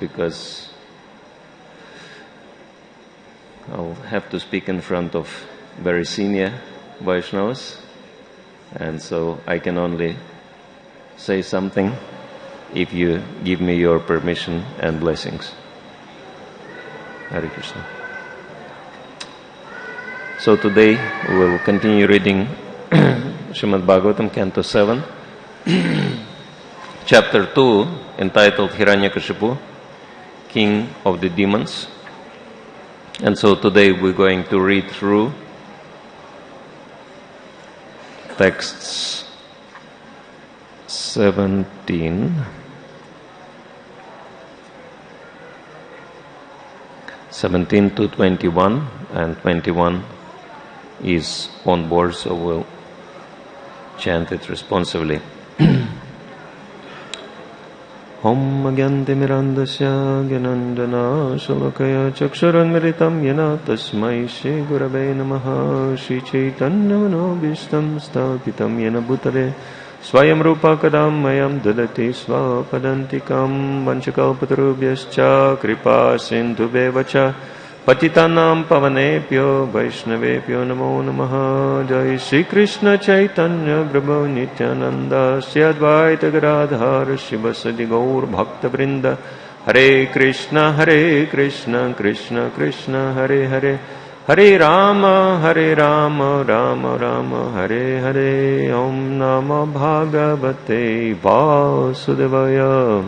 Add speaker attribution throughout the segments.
Speaker 1: because I'll have to speak in front of very senior Vaishnavas, and so I can only say something if you give me your permission and blessings. Hare Krishna. So today we will continue reading Srimad Bhagavatam, Canto 7, Chapter 2, entitled Hiranyakashipu, King of the Demons. And so today we're going to read through texts 17 to 21, and 21 is on board, so we'll chant it responsively. Om Agyanti Mirandasya Gyanandana Shalakaya Chaksharanmiritam Yana Tasmai Shri Gurave Namaha Shri Chaitanya Manobhishtam Sthapitam Yana Bhutale Swayam Rupa Kadam Mayam Dadati Swapadantikam Vanchakalpatarubhyascha Kripa Sindhubevacha Patitanam Pavanepyo Vaishnavepyo Namo Namaha Jai Shri Krishna Chaitanya Prabhu Nityananda Sri Advaita Gadadhara Shivasadi Gaur Bhakta Vrinda Hare Krishna Krishna Krishna Hare Hare Hare Rama Rama Rama Hare Hare Om Namo Bhagavate Vasudevaya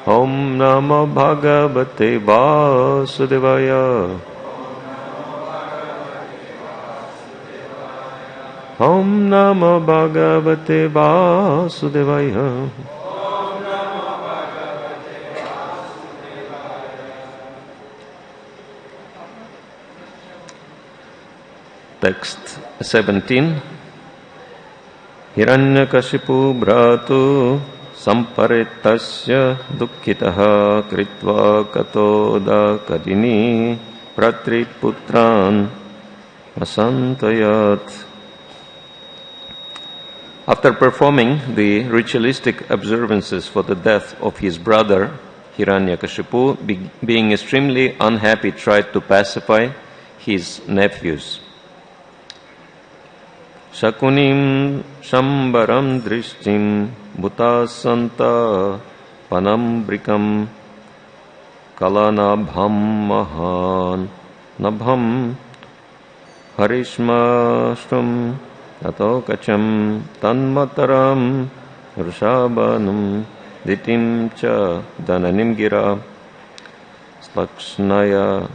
Speaker 1: Om Namo Bhagavate Vasudevaya Om Namo Bhagavate Vasudevaya Text 17. Hiranyakashipu bhratu samparitasya dukkitaha kritva katoda kadini pratrit putran asantayat. After performing the ritualistic observances for the death of his brother Hiranyakashipu, being extremely unhappy, tried to pacify his nephews. Shakunim Shambaram Drishtim Bhutasanta Panambrikam Kalanabham Mahan Nabham Harishmashram Atokacham Tanmataram Rushabanam Ditim Cha Dananim Gira Slakshnaya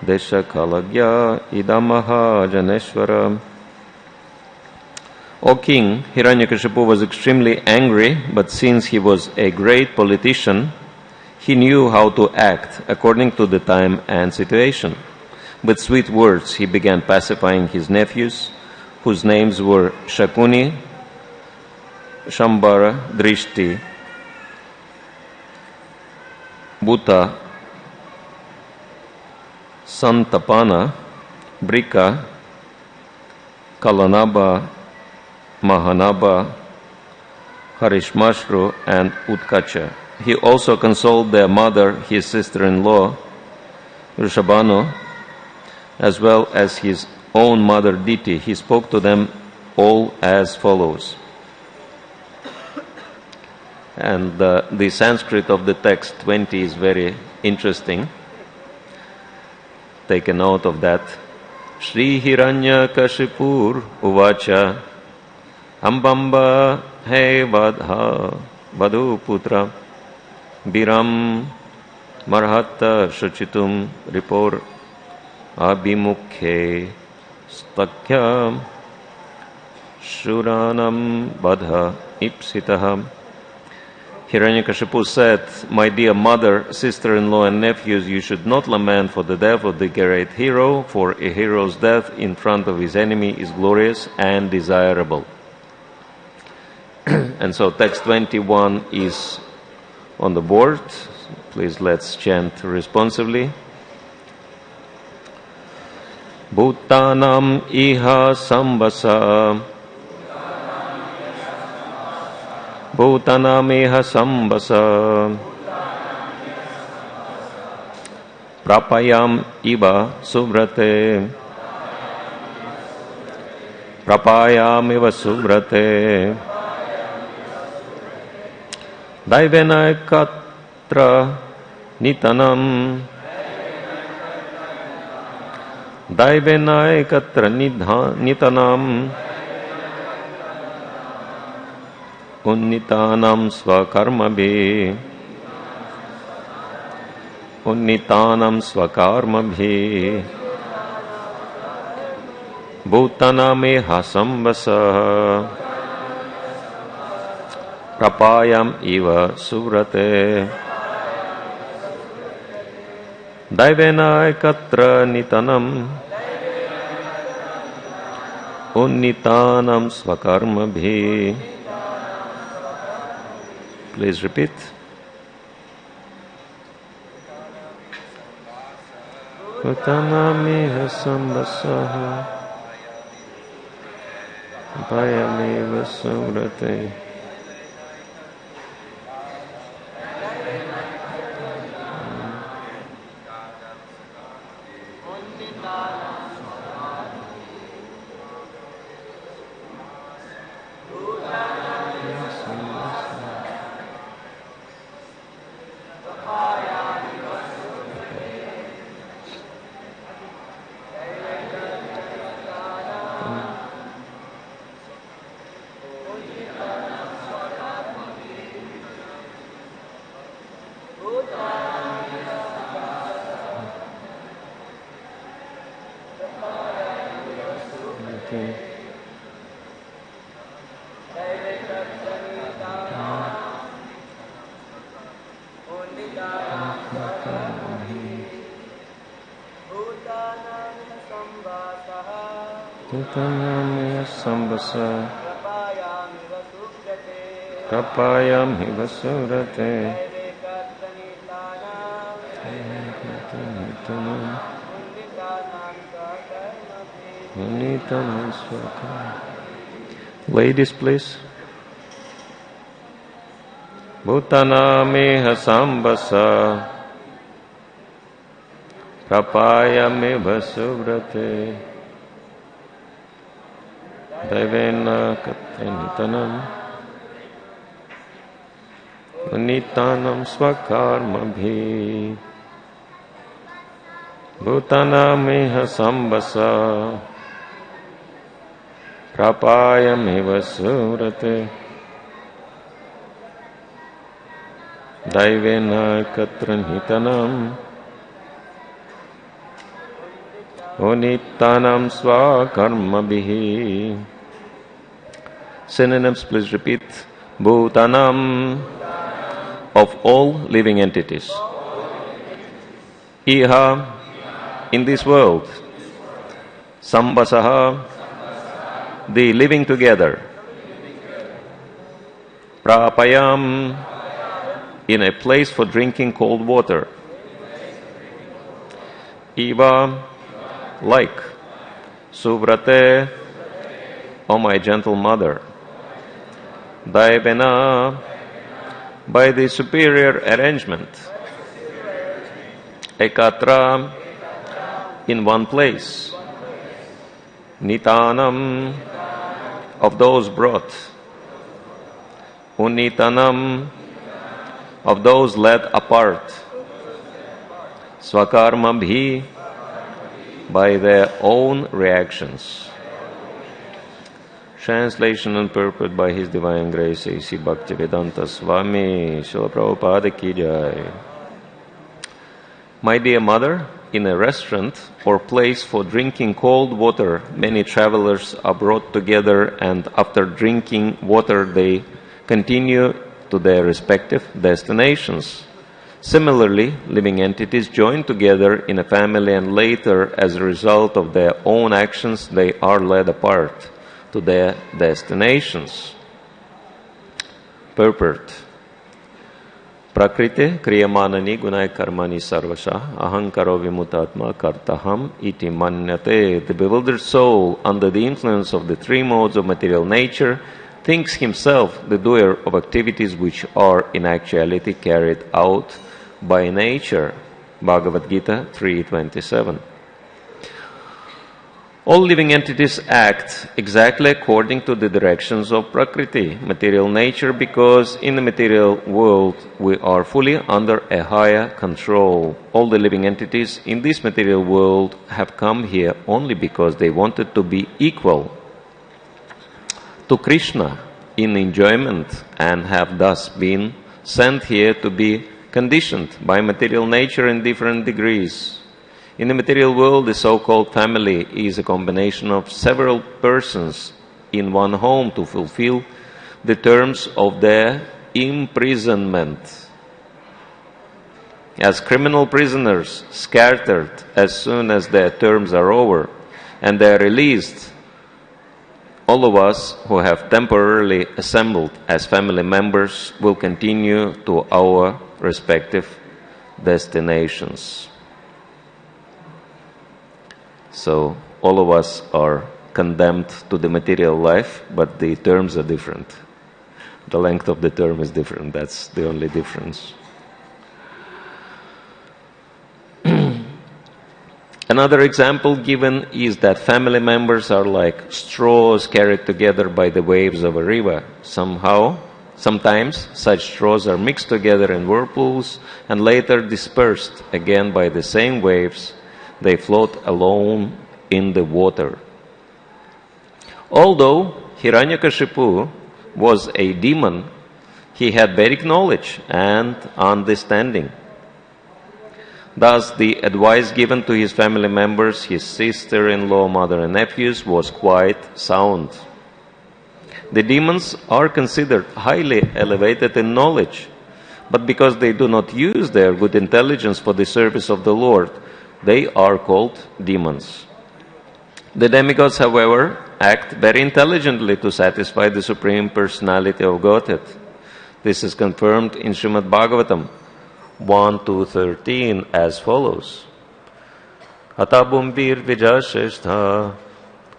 Speaker 1: Deshakalagya Idamaha Janeshwara. O king, Hiranyakashipu was extremely angry, but since he was a great politician, he knew how to act according to the time and situation. With sweet words, he began pacifying his nephews, whose names were Shakuni, Shambara, Drishti, Bhuta, Santapana, Brika, Kalanaba, Mahanaba, Harishmashru, and Utkacha. He also consoled their mother, his sister-in-law, Rishabhanu, as well as his own mother, Diti. He spoke to them all as follows. And the Sanskrit of the text 20 is very interesting. Take a note of that. Shri Hiranyakashipur Uvacha Ambamba he vadha vadhu putra biram marhata shuchitum ripor abhimukhe stakya shuranam vadha ipsitaha. Hiranyakashipu said, "My dear mother, sister-in-law and nephews, you should not lament for the death of the great hero, for a hero's death in front of his enemy is glorious and desirable." And so text 21 is on the board. Please let's chant responsively. Bhutanam iha sambasa Bhutanameha sambasa Prapayam iva subrate Prapayam iva subrate Daivena ekatra nitanam Daivena ekatra nitanam Unnitanam svakarmabhi Unnitanam svakarmabhi Bhutanameha sambasa Prapayam iva suvrate Daivena ekatra nitanam Unnitanam svakarmabhi. Please repeat. Bhutanamiha sambasaha Bhayamiva suvrate sambasa Prapayam hiva suvrate Ladies, please. Bhutanameha sambasa Prapayamiva suvrate Daivena katrinitanam Unitanam svakarmabhi Bhutanameha sambasa Prapayamiva suvrate Daivena katrinitanam Unitanam svakarmabhi. Synonyms, please repeat. Bhutanam, of all living entities. Iha, in this world. Sambasaha, the living together. Prapayam, in a place for drinking cold water. Iva, like. Suvrate, O my gentle mother. Daivena, by the superior arrangement. Ekatra, in one place. Nitanam, of those brought. Unitanam, of those led apart. Svakarmabhi, by their own reactions. Translation and purport by His Divine Grace A.C. Bhaktivedanta Swami, Srila Prabhupada Ki Jai. My dear mother, in a restaurant or place for drinking cold water, many travelers are brought together, and after drinking water they continue to their respective destinations. Similarly, living entities join together in a family, and later, as a result of their own actions, they are led apart to their destinations. Purport. Prakriti kriyamanani gunai karmani sarvasha ahankaro vimutatma kartaham iti manyate. The bewildered soul, under the influence of the three modes of material nature, thinks himself the doer of activities which are in actuality carried out by nature. Bhagavad Gita 3:27. All living entities act exactly according to the directions of Prakriti, material nature, because in the material world we are fully under a higher control. All the living entities in this material world have come here only because they wanted to be equal to Krishna in enjoyment and have thus been sent here to be conditioned by material nature in different degrees. In the material world, the so-called family is a combination of several persons in one home to fulfill the terms of their imprisonment. As criminal prisoners scattered as soon as their terms are over and they are released, all of us who have temporarily assembled as family members will continue to our respective destinations. So all of us are condemned to the material life, but the terms are different. The length of the term is different. That's the only difference. Another example given is that family members are like straws carried together by the waves of a river. Sometimes such straws are mixed together in whirlpools and later dispersed again by the same waves. They float alone in the water. Although Hiranyakashipu was a demon, he had Vedic knowledge and understanding. Thus, the advice given to his family members, his sister-in-law, mother and nephews, was quite sound. The demons are considered highly elevated in knowledge, but because they do not use their good intelligence for the service of the Lord, they are called demons. The demigods, however, act very intelligently to satisfy the Supreme Personality of Godhead. This is confirmed in Srimad Bhagavatam 1-13 as follows. Atabumbir vijasheshtha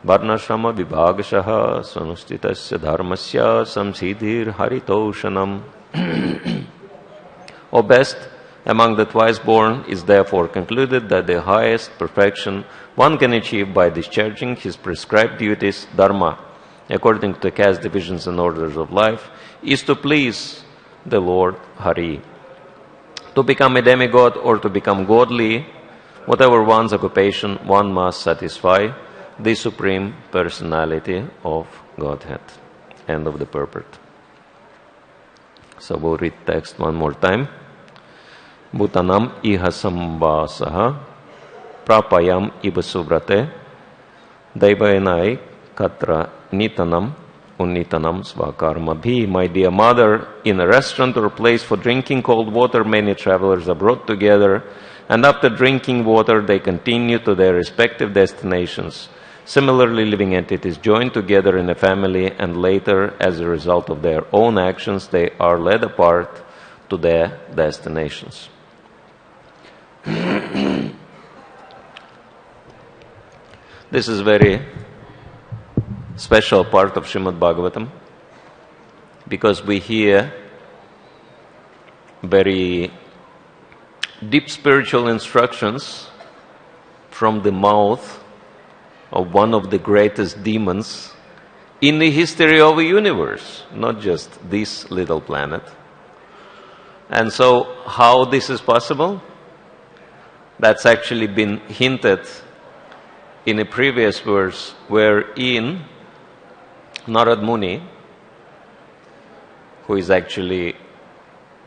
Speaker 1: varnashrama vibhagashaha sanustitasya dharmasya samsidhir haritoshanam. O best among the twice born is therefore concluded that the highest perfection one can achieve by discharging his prescribed duties, dharma, according to the caste divisions and orders of life, is to please the Lord Hare. To become a demigod or to become godly, whatever one's occupation, one must satisfy the Supreme Personality of Godhead. End of the purport. So we'll read text one more time. Bhutanam iha samvasaha prapayam iva suvrate daivainai katra nitanam unitanam svakarma bhi. My dear mother, in a restaurant or place for drinking cold water, many travelers are brought together, and after drinking water, they continue to their respective destinations. Similarly, living entities join together in a family, and later, as a result of their own actions, they are led apart to their destinations. This is very special part of Srimad Bhagavatam, because we hear very deep spiritual instructions from the mouth of one of the greatest demons in the history of the universe, not just this little planet. And so, how this is possible? That's actually been hinted in a previous verse, wherein Narad Muni, who is actually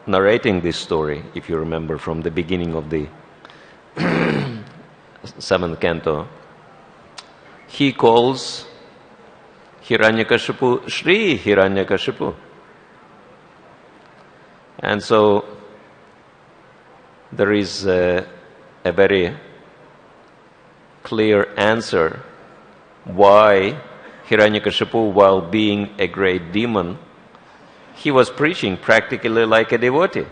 Speaker 1: narrating this story, if you remember from the beginning of the 7th canto, he calls Hiranyakashipu Shri Hiranyakashipu. And so there is a very clear answer why Hiranyakashipu, while being a great demon, he was preaching practically like a devotee.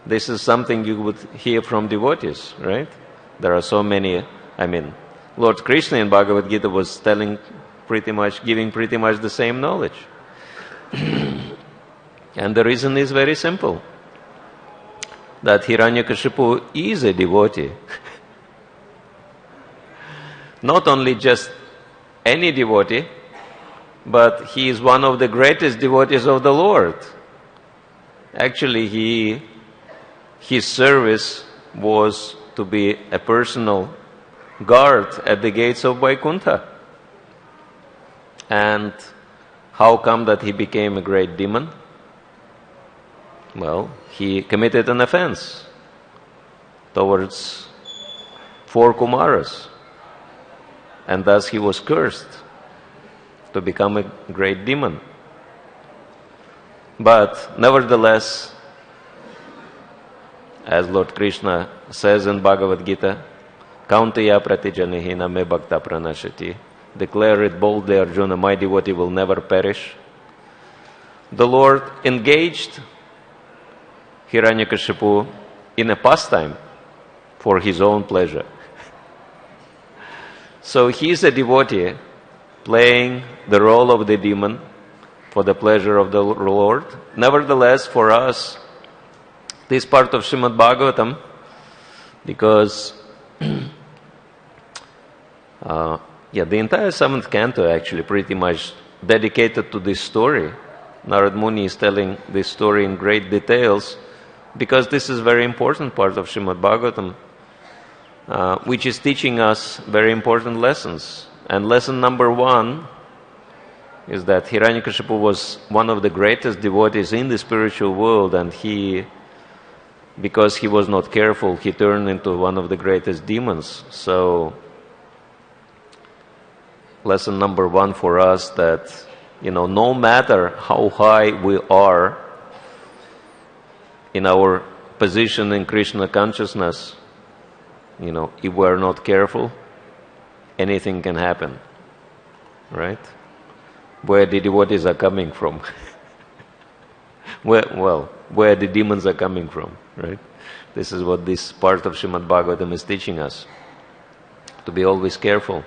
Speaker 1: This is something you would hear from devotees, right? There are so many, Lord Krishna in Bhagavad Gita was giving pretty much the same knowledge. And the reason is very simple, that Hiranyakashipu is a devotee. Not only just any devotee, but he is one of the greatest devotees of the Lord. Actually, his service was to be a personal guard at the gates of Vaikuntha. And how come that he became a great demon? Well, he committed an offense towards 4 Kumaras, and thus he was cursed to become a great demon. But nevertheless, as Lord Krishna says in Bhagavad Gita, Kaunteya pratijanihina me bhakta pranashati. Declare it boldly, Arjuna, my devotee will never perish. The Lord engaged Hiranyakashipu in a pastime for his own pleasure. So he is a devotee playing the role of the demon for the pleasure of the Lord. Nevertheless, for us, this part of Srimad Bhagavatam, because the entire 7th canto actually pretty much dedicated to this story. Narad Muni is telling this story in great details because this is a very important part of Srimad Bhagavatam, which is teaching us very important lessons. And lesson number 1 is that Hiranyakashipu was one of the greatest devotees in the spiritual world, and because he was not careful, he turned into one of the greatest demons. So, lesson number 1 for us that, no matter how high we are in our position in Krishna consciousness, if we are not careful, anything can happen, right? Where the devotees are coming from. Where the demons are coming from, right? This is what this part of Srimad Bhagavatam is teaching us. To be always careful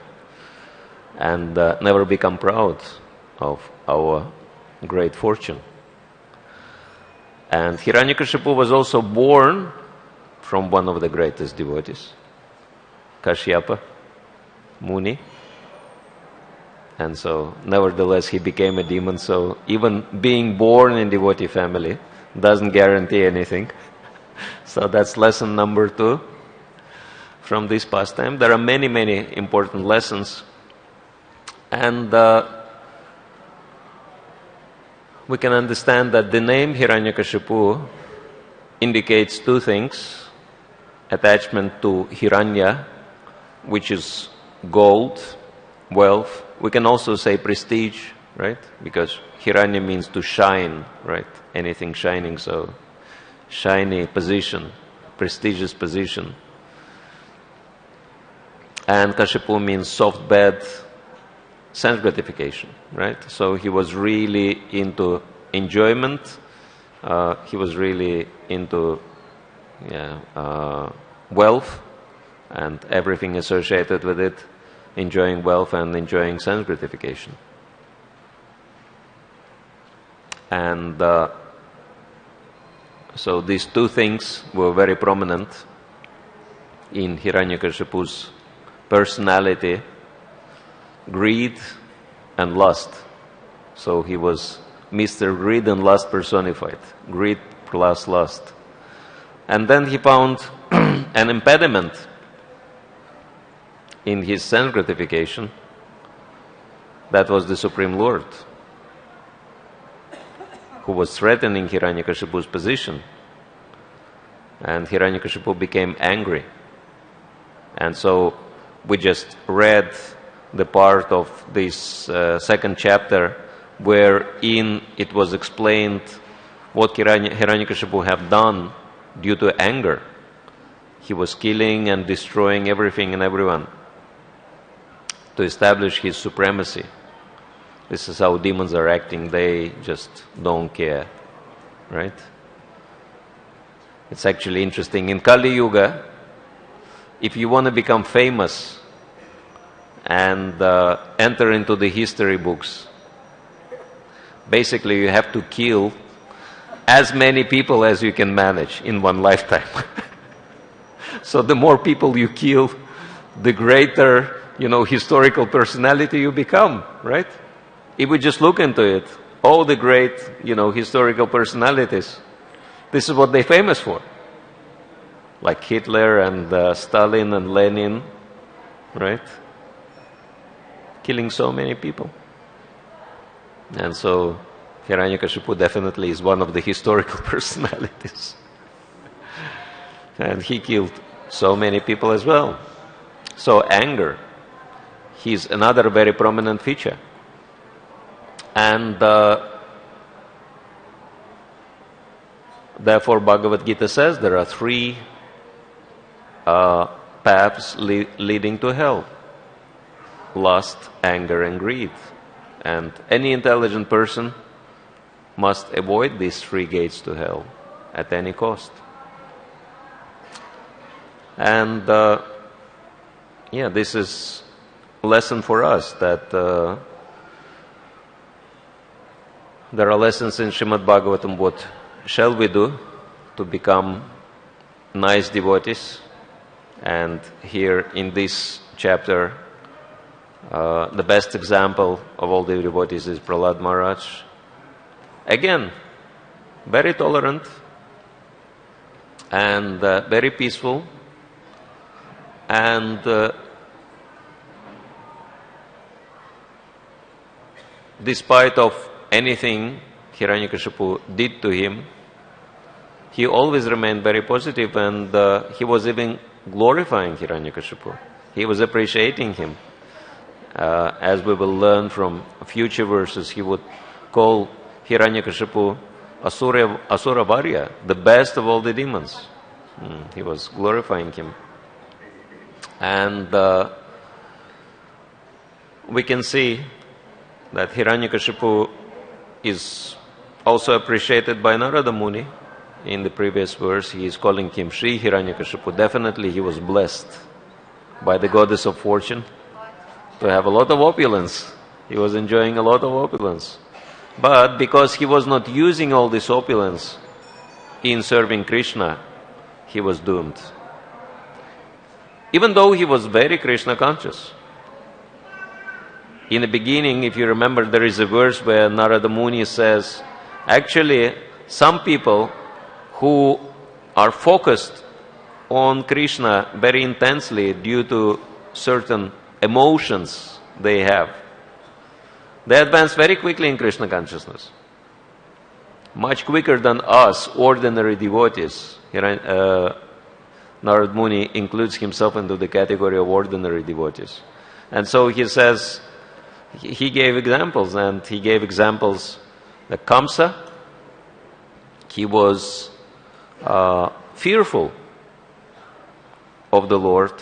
Speaker 1: and never become proud of our great fortune. And Hiranyakashipu was also born from one of the greatest devotees, Kashyapa Muni. And so, nevertheless, he became a demon. So, even being born in devotee family doesn't guarantee anything. So, that's lesson number 2 from this pastime. There are many, many important lessons. And we can understand that the name Hiranyakashipu indicates 2 things. Attachment to Hiranya, which is gold, wealth. We can also say prestige, right? Because Hiranya means to shine, right? Anything shining, so shiny position, prestigious position. And Kashipu means soft bed, sense gratification, right? So he was really into enjoyment. He was really into wealth and everything associated with it. Enjoying wealth and enjoying sense gratification. And so these 2 things were very prominent in Hiranyakashipu's personality, greed and lust. So he was Mr. Greed and Lust personified, greed plus lust. And then he found an impediment in his sense gratification. That was the Supreme Lord, who was threatening Hiranyakashipu's position. And Hiranyakashipu became angry. And so we just read the part of this 2nd chapter wherein it was explained what Hiranyakashipu had done due to anger. He was killing and destroying everything and everyone to establish his supremacy. This is how demons are acting. They just don't care, right? It's actually interesting. In Kali Yuga, if you want to become famous and enter into the history books, Basically, you have to kill as many people as you can manage in one lifetime. So the more people you kill, the greater, historical personality you become, right? If we just look into it, all the great, historical personalities, this is what they're famous for. Like Hitler and Stalin and Lenin, right? Killing so many people. And so Hiranyakashipu definitely is one of the historical personalities. And he killed so many people as well. So anger, he's another very prominent feature. And therefore Bhagavad Gita says there are three paths leading to hell: lust, anger, and greed. And any intelligent person must avoid these three gates to hell at any cost. And this is a lesson for us, that there are lessons in Srimad Bhagavatam. What shall we do to become nice devotees? And here in this chapter, the best example of all the devotees is Prahlad Maharaj. Again, very tolerant and very peaceful, and despite of anything Hiranyakashipu did to him, he always remained very positive, and he was even glorifying Hiranyakashipu. He was appreciating him. As we will learn from future verses, he would call Hiranyakashipu Asura Varya, the best of all the demons. He was glorifying him. And we can see that Hiranyakashipu is also appreciated by Narada Muni. In the previous verse, he is calling him Sri Hiranyakashipu. Definitely he was blessed by the goddess of fortune to have a lot of opulence. He was enjoying a lot of opulence. But because he was not using all this opulence in serving Krishna, he was doomed. Even though he was very Krishna conscious. In the beginning, if you remember, there is a verse where Narada Muni says, actually, some people who are focused on Krishna very intensely due to certain emotions they have, they advance very quickly in Krishna consciousness. Much quicker than us, ordinary devotees. Narada Muni includes himself into the category of ordinary devotees. And so he says, he gave examples, and he gave examples that Kamsa, he was fearful of the Lord,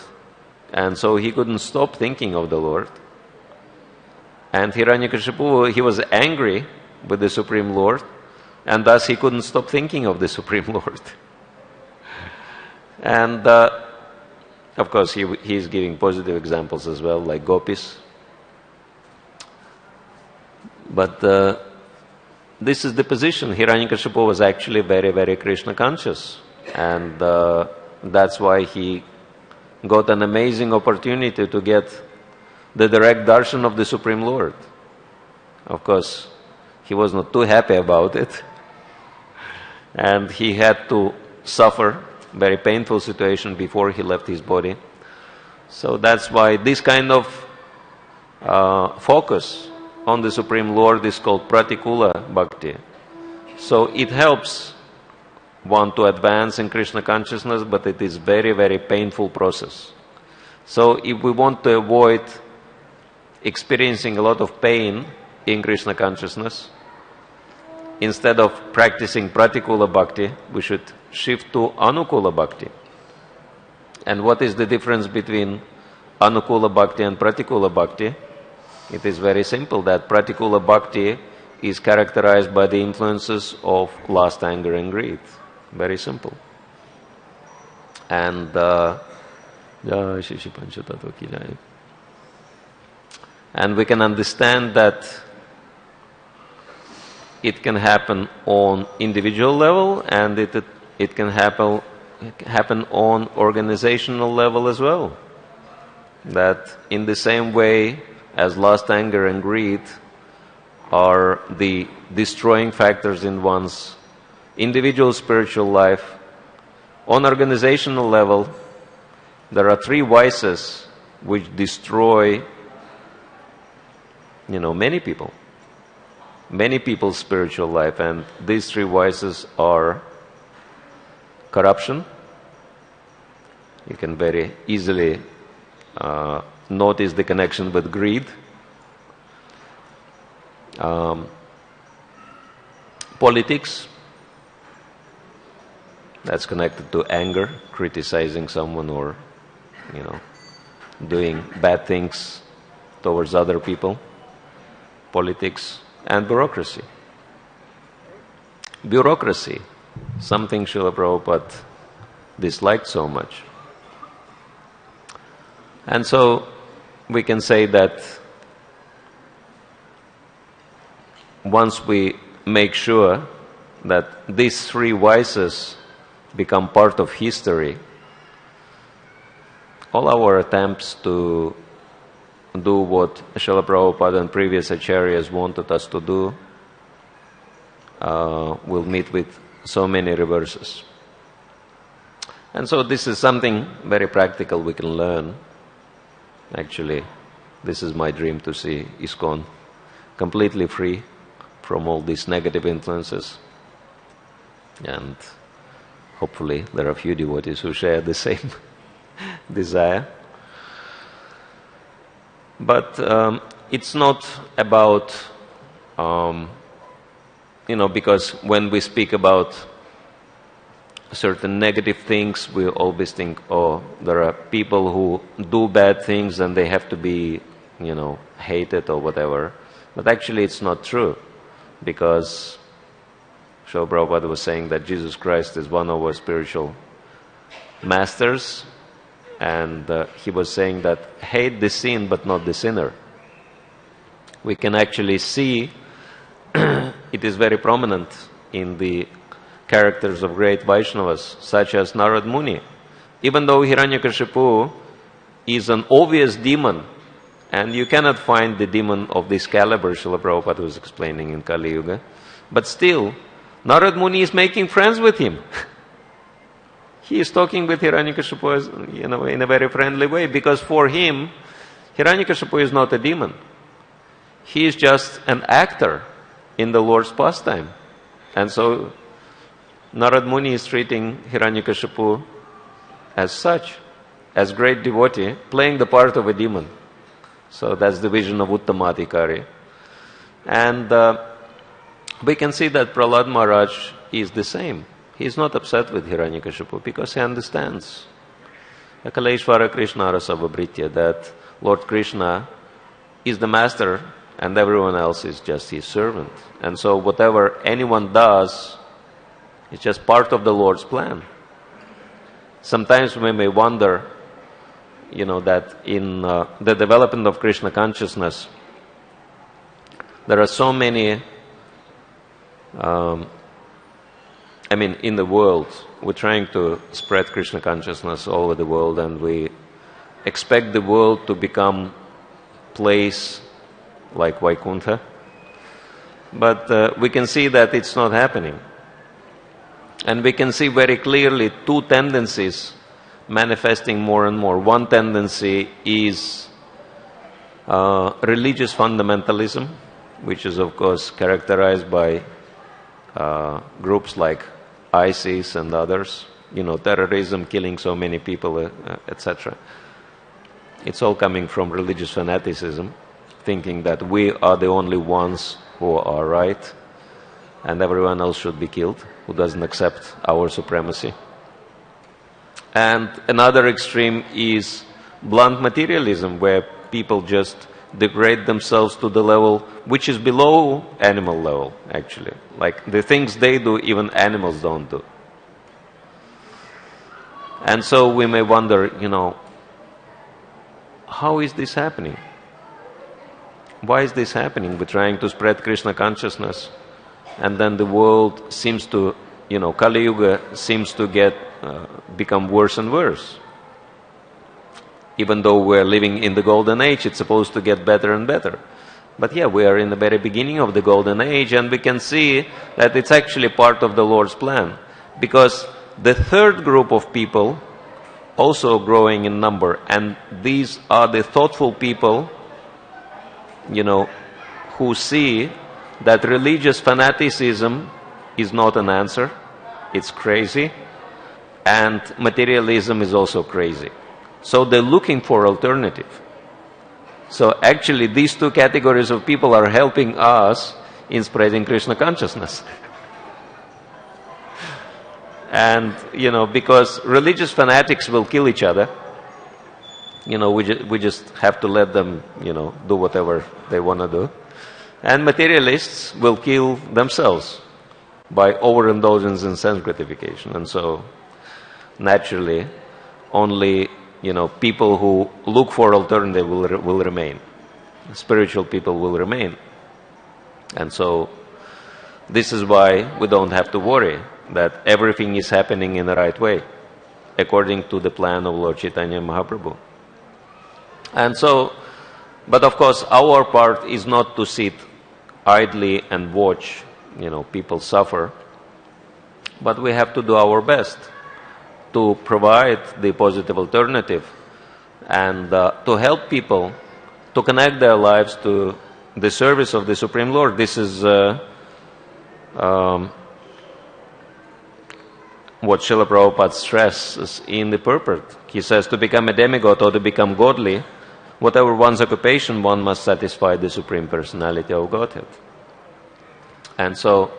Speaker 1: and so he couldn't stop thinking of the Lord. And Hiranyakashipu, he was angry with the Supreme Lord, and thus he couldn't stop thinking of the Supreme Lord. And of course, he is giving positive examples as well, like gopis. But this is the position. Hiranyakashipu was actually very, very Krishna conscious. And that's why he got an amazing opportunity to get the direct darshan of the Supreme Lord. Of course, he was not too happy about it. And he had to suffer very painful situation before he left his body. So that's why this kind of focus on the Supreme Lord is called pratikula bhakti. So it helps one to advance in Krishna consciousness, but it is very, very painful process. So if we want to avoid experiencing a lot of pain in Krishna consciousness, instead of practicing pratikula bhakti, we should shift to anukula bhakti. And what is the difference between anukula bhakti and pratikula bhakti? It is very simple, that pratikula bhakti is characterized by the influences of lust, anger, and greed. Very simple. And we can understand that it can happen on individual level, and it can happen on organizational level as well. That in the same way as lust, anger, and greed are the destroying factors in one's individual spiritual life, on organizational level, there are three vices which destroy, many people's spiritual life, and these three vices are corruption. You can very easily notice the connection with greed. Politics, that's connected to anger, criticizing someone or, doing bad things towards other people. Politics and bureaucracy. Bureaucracy, something Srila Prabhupada disliked so much. And so we can say that once we make sure that these three vices become part of history, all our attempts to do what Srila Prabhupada and previous acharyas wanted us to do will meet with so many reverses. And so this is something very practical we can learn. Actually, this is my dream, to see ISKCON completely free from all these negative influences. And hopefully there are few devotees who share the same desire. But it's not about, because when we speak about certain negative things, we always think, there are people who do bad things and they have to be, hated or whatever. But actually it's not true, because Srila Prabhupada was saying that Jesus Christ is one of our spiritual masters, and he was saying that hate the sin but not the sinner. We can actually see it is very prominent in the characters of great Vaishnavas, such as Narad Muni. Even though Hiranyakashipu is an obvious demon, and you cannot find the demon of this caliber, Srila Prabhupada was explaining in Kali Yuga, but still, Narad Muni is making friends with him. He is talking with Hiranyakashipu, in a very friendly way, because for him, Hiranyakashipu is not a demon. He is just an actor in the Lord's pastime. And so, Narad Muni is treating Hiranyakashipu as such, as great devotee, playing the part of a demon. So that's the vision of Uttamadhikari. And we can see that Prahlad Maharaj is the same. He is not upset with Hiranyakashipu because he understands Akaleshvara Krishna Rasabhabritya, that Lord Krishna is the master and everyone else is just his servant. And so whatever anyone does, it's just part of the Lord's plan. Sometimes we may wonder, that in the development of Krishna consciousness, there are so many, in the world, we're trying to spread Krishna consciousness all over the world, and we expect the world to become place like Vaikuntha. But we can see that it's not happening. And we can see very clearly two tendencies manifesting more and more. One tendency is religious fundamentalism, which is of course characterized by groups like ISIS and others, terrorism, killing so many people, etc. It's all coming from religious fanaticism, thinking that we are the only ones who are right and everyone else should be killed who doesn't accept our supremacy. And another extreme is blunt materialism, where people just degrade themselves to the level which is below animal level, actually. Like the things they do, even animals don't do. And so we may wonder, how is this happening? Why is this happening? We're trying to spread Krishna consciousness, and then the world seems to, Kali Yuga seems to become worse and worse. Even though we're living in the golden age, it's supposed to get better and better. But yeah, we are in the very beginning of the golden age, and we can see that it's actually part of the Lord's plan. Because the third group of people also growing in number, and these are the thoughtful people, who see that religious fanaticism is not an answer, it's crazy, and materialism is also crazy. So they're looking for alternative. So actually these two categories of people are helping us in spreading Krishna consciousness. And, because religious fanatics will kill each other, we just have to let them, do whatever they want to do. And materialists will kill themselves by overindulgence in sense gratification. And so, naturally, only, people who look for alternative will remain. Spiritual people will remain. And so, this is why we don't have to worry that everything is happening in the right way, according to the plan of Lord Chaitanya Mahaprabhu. And so, but of course, our part is not to sit idly and watch, people suffer, but we have to do our best to provide the positive alternative and to help people to connect their lives to the service of the Supreme Lord. This is what Srila Prabhupada stresses in the purport. He says, to become a demigod or to become godly, whatever one's occupation, one must satisfy the Supreme Personality of Godhead. And so,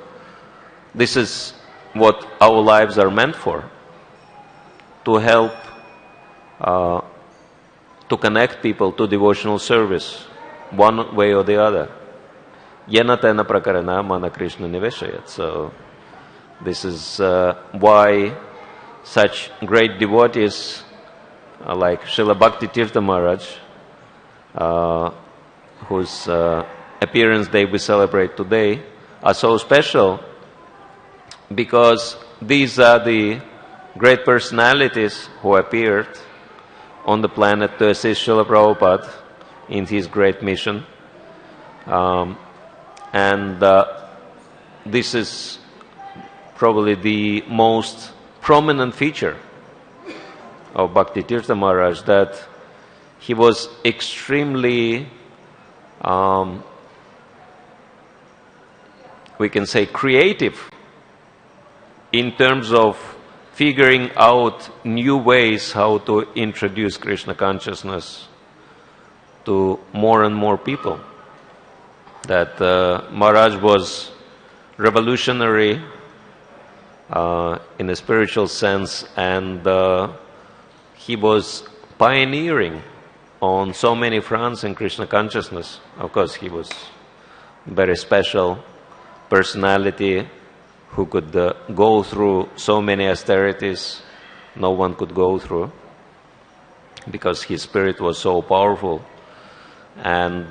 Speaker 1: this is what our lives are meant for, to help, to connect people to devotional service, one way or the other. Yena tena prakarana mana Krishna niveshayat. So, this is why such great devotees like Srila Bhakti Tirtha Maharaj, whose appearance day we celebrate today, are so special because these are the great personalities who appeared on the planet to assist Srila Prabhupada in his great mission. And this is probably the most prominent feature of Bhakti Tirtha Maharaj, that he was extremely, we can say, creative in terms of figuring out new ways how to introduce Krishna consciousness to more and more people. That Maharaj was revolutionary in a spiritual sense, and he was pioneering on so many fronts in Krishna consciousness. Of course, he was a very special personality who could go through so many austerities no one could go through, because his spirit was so powerful. And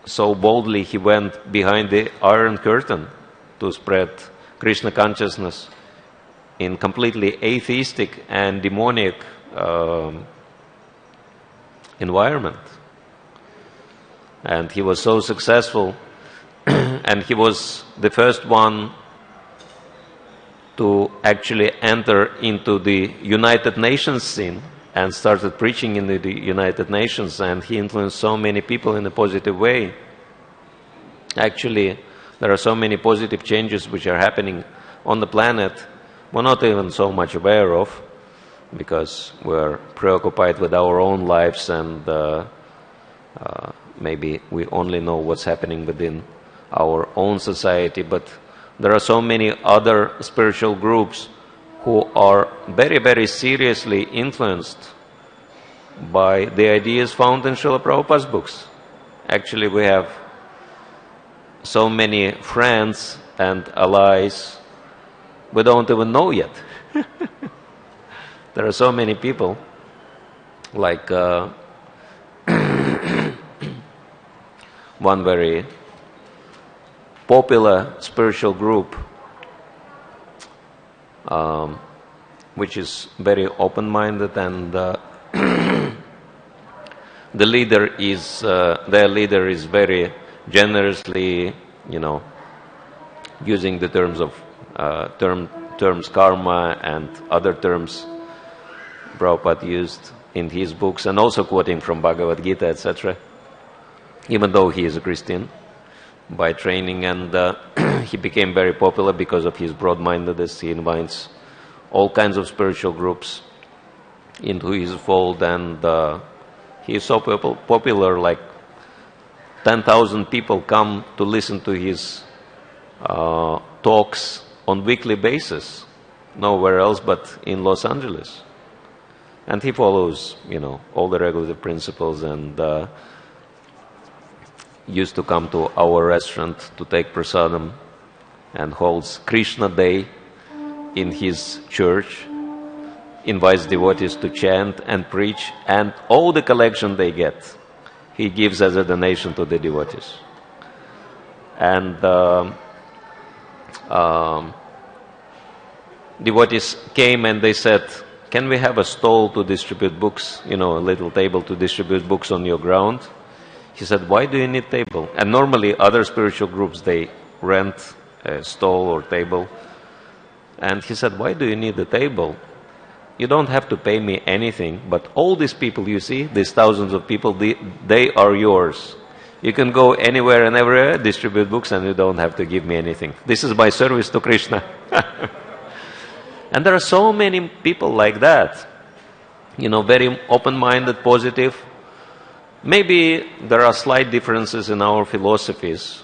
Speaker 1: so boldly he went behind the Iron Curtain to spread Krishna consciousness in completely atheistic and demonic environment. And he was so successful, and he was the first one to actually enter into the United Nations scene and started preaching in the United Nations, and he influenced so many people in a positive way. Actually, there are so many positive changes which are happening on the planet we're not even so much aware of, because we're preoccupied with our own lives, and maybe we only know what's happening within our own society. But there are so many other spiritual groups who are very, very seriously influenced by the ideas found in Srila Prabhupada's books. Actually, we have so many friends and allies we don't even know yet. There are so many people, like one very popular spiritual group, which is very open-minded, and the leader is their leader is very generously, using the terms of terms karma and other terms Prabhupada used in his books, and also quoting from Bhagavad Gita, etc. Even though he is a Christian by training, and he became very popular because of his broad-mindedness. He invites all kinds of spiritual groups into his fold, and he is so popular, like 10,000 people come to listen to his talks on weekly basis, nowhere else but in Los Angeles. And he follows, all the regulative principles, and used to come to our restaurant to take prasadam, and holds Krishna Day in his church, invites devotees to chant and preach, and all the collection they get, he gives as a donation to the devotees. And devotees came and they said, "Can we have a stall to distribute books, a little table to distribute books on your ground?" He said, "Why do you need table?" And normally other spiritual groups, they rent a stall or table. And he said, "Why do you need a table? You don't have to pay me anything, but all these people you see, these thousands of people, they are yours. You can go anywhere and everywhere, distribute books, and you don't have to give me anything. This is my service to Krishna." And there are so many people like that, very open-minded, positive. Maybe there are slight differences in our philosophies,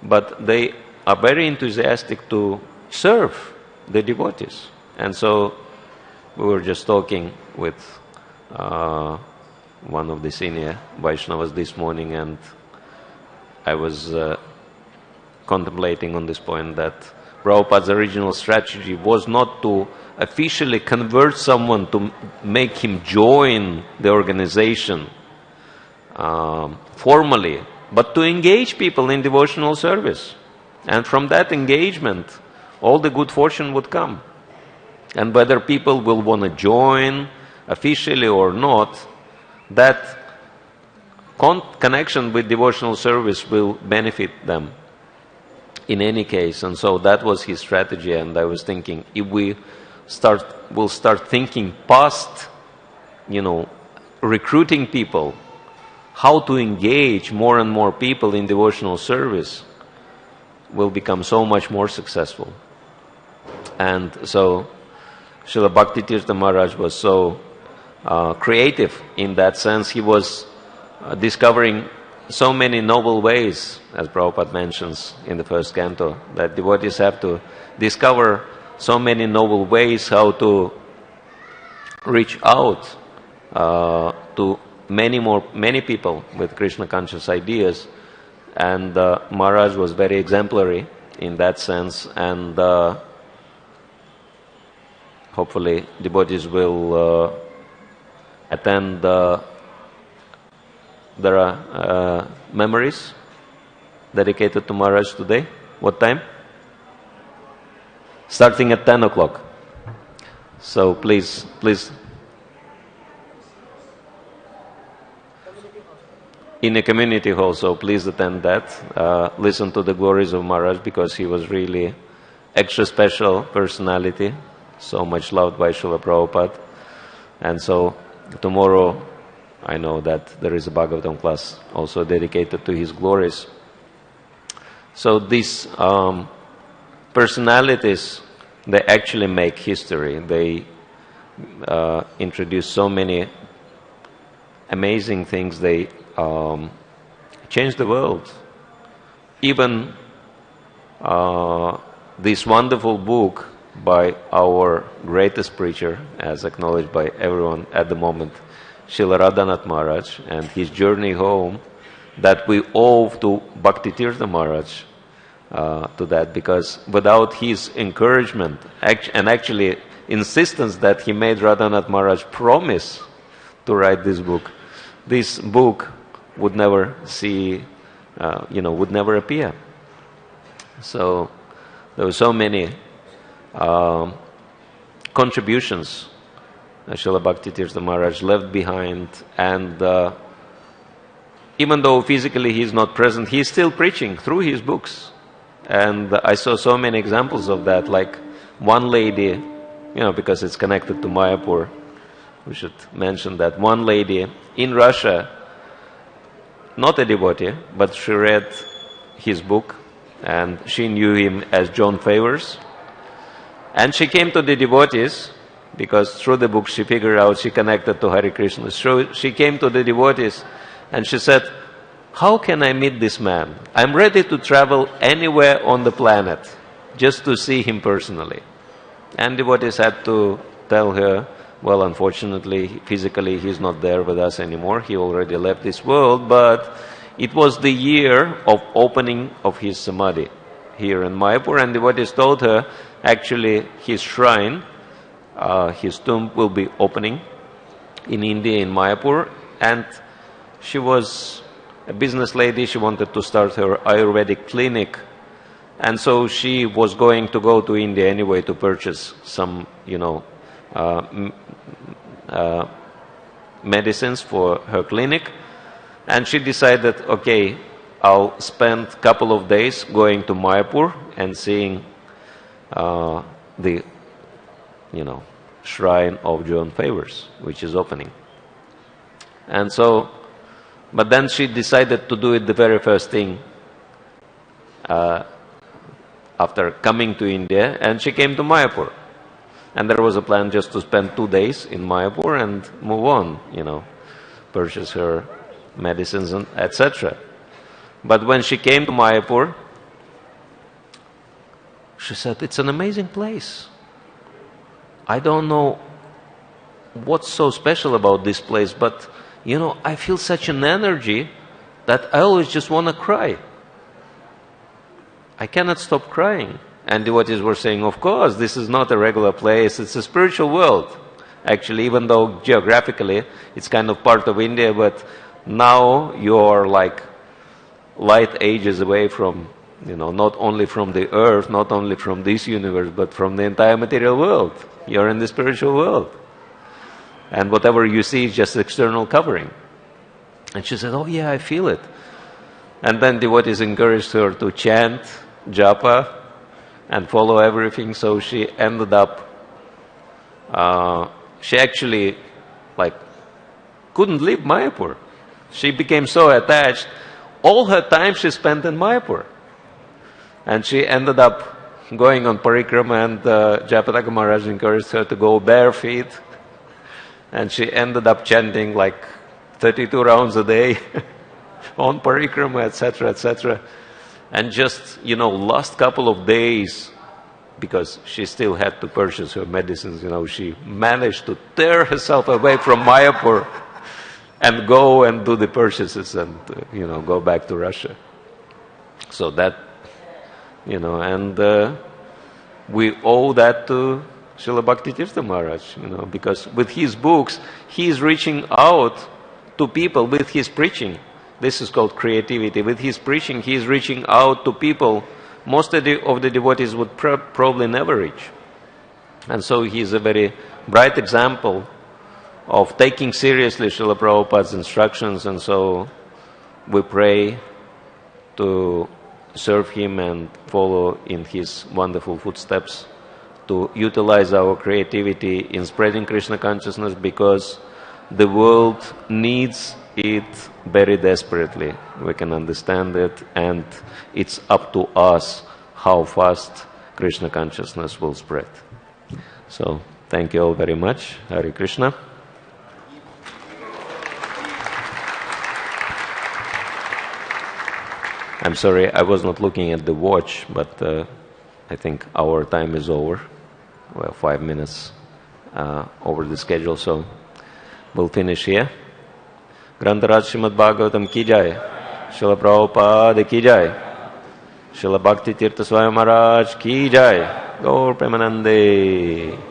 Speaker 1: but they are very enthusiastic to serve the devotees. And so we were just talking with one of the senior Vaishnavas this morning, and I was contemplating on this point that Prabhupada's original strategy was not to officially convert someone to make him join the organization formally, but to engage people in devotional service. And from that engagement, all the good fortune would come. And whether people will want to join officially or not, that connection with devotional service will benefit them in any case. And so that was his strategy. And I was thinking, if we'll start thinking past, recruiting people, how to engage more and more people in devotional service, will become so much more successful. And so Srila Bhakti Tirtha Maharaj was so creative in that sense. He was discovering so many noble ways, as Prabhupada mentions in the first canto, that devotees have to discover so many noble ways how to reach out to many people with Krishna conscious ideas. And Maharaj was very exemplary in that sense, and hopefully devotees will attend. There are memories dedicated to Maharaj today. What time? Starting at 10 o'clock. So please. In a community hall, so please attend that. Listen to the glories of Maharaj, because he was really extra special personality, so much loved by Srila Prabhupada. And so tomorrow, I know that there is a Bhagavatam class also dedicated to his glories. So these personalities, they actually make history. They introduce so many amazing things. They change the world. Even this wonderful book by our greatest preacher, as acknowledged by everyone at the moment, Srila Radhanath Maharaj, and his journey home, that we owe to Bhakti Tirtha Maharaj, to that, because without his encouragement and actually insistence that he made Radhanath Maharaj promise to write this book would never would never appear. So there were so many contributions Srila Bhakti Tirtha Maharaj left behind, and even though physically he is not present, he is still preaching through his books. And I saw so many examples of that, like one lady, because it's connected to Mayapur, we should mention that one lady in Russia, not a devotee, but she read his book, and she knew him as John Favors. And she came to the devotees, because through the book she figured out she connected to Hare Krishna. So she came to the devotees and she said, "How can I meet this man? I'm ready to travel anywhere on the planet just to see him personally." And devotees had to tell her, "Well, unfortunately, physically he's not there with us anymore. He already left this world, but it was the year of opening of his samadhi here in Mayapur." And devotees told her, actually his shrine, his tomb will be opening in India, in Mayapur. And she was a business lady. She wanted to start her Ayurvedic clinic. And so she was going to go to India anyway to purchase some, medicines for her clinic. And she decided, okay, I'll spend a couple of days going to Mayapur and seeing the shrine of John Favors, which is opening. And so, but then she decided to do it the very first thing after coming to India, and she came to Mayapur. And there was a plan just to spend 2 days in Mayapur and move on, purchase her medicines, and etc. But when she came to Mayapur, she said, "It's an amazing place. I don't know what's so special about this place, but, I feel such an energy that I always just want to cry. I cannot stop crying." And devotees were saying, "Of course, this is not a regular place, it's a spiritual world." Actually, even though geographically it's kind of part of India, but now you're like light ages away from, not only from the earth, not only from this universe, but from the entire material world. You're in the spiritual world. And whatever you see is just external covering. And she said, "Oh yeah, I feel it." And then devotees encouraged her to chant, japa, and follow everything. So she ended up, she actually couldn't leave Mayapur. She became so attached. All her time she spent in Mayapur. And she ended up going on parikrama, and Jayapataka Maharaj encouraged her to go bare feet. And she ended up chanting 32 rounds a day on parikrama, etc., etc. And just, last couple of days, because she still had to purchase her medicines, she managed to tear herself away from Mayapur and go and do the purchases and, go back to Russia. So that, and we owe that to Srila Bhakti Tirtha Maharaj, because with his books, he is reaching out to people with his preaching. This is called creativity. With his preaching, he is reaching out to people most of the devotees would probably never reach. And so he is a very bright example of taking seriously Srila Prabhupada's instructions, and so we pray to serve him and follow in his wonderful footsteps, to utilize our creativity in spreading Krishna consciousness, because the world needs it very desperately. We can understand it, and it's up to us how fast Krishna consciousness will spread. So, thank you all very much. Hare Krishna. I'm sorry, I was not looking at the watch, but I think our time is over. Well, 5 minutes over the schedule, so we'll finish here. Grantaraj Srimad Bhagavatam ki jai, Srila Prabhupada ki jai, Srila Bhakti Tirtha Swami Maharaj ki jai, Gaur Premanande.